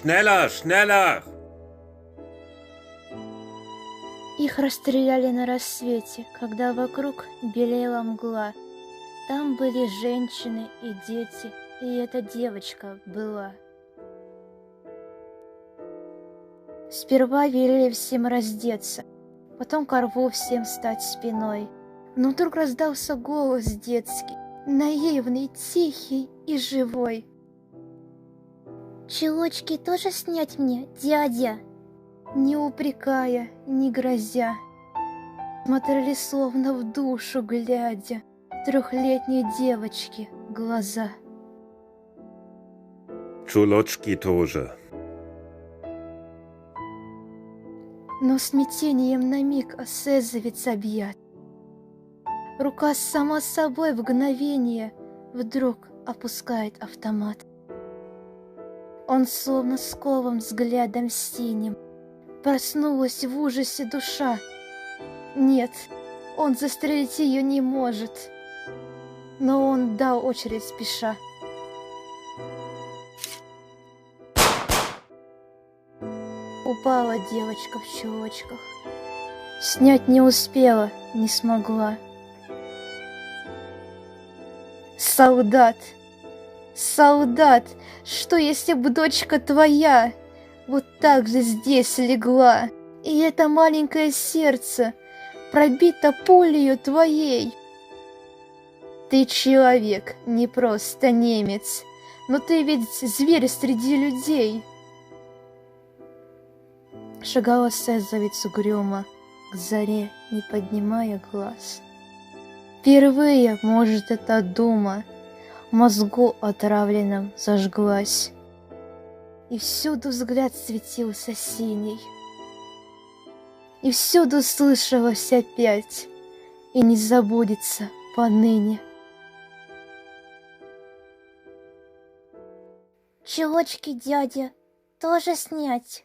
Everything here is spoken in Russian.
Schneller, schneller! Их расстреляли на рассвете, когда вокруг белела мгла. Там были женщины и дети, и эта девочка была. Сперва велели всем раздеться, потом ко рву всем стать спиной. Но вдруг раздался голос детский, наивный, тихий и живой. Чулочки тоже снять мне, дядя? Не упрекая, не грозя, смотрели словно в душу глядя трехлетней девочки глаза. Чулочки тоже. Но смятением на миг эсэсовец объят. Рука сама собой в мгновение вдруг опускает автомат. Он словно скован взглядом синим. Проснулась в ужасе душа. Нет, он застрелить ее не может. Но он дал очередь спеша. Упала девочка в чулочках. Снять не успела, не смогла. Солдат! Солдат! Что если б дочка твоя вот так же здесь легла, и это маленькое сердце пробито пулею твоей? Ты человек, не просто немец, но ты ведь зверь среди людей. Шагала эсэсовец угрюмо к заре, не поднимая глаз. Впервые, может, эта дума в мозгу отравленном зажглась. И всюду взгляд светился синий, и всюду слышалось опять, и не забудется поныне. Чулочки, дядя, тоже снять?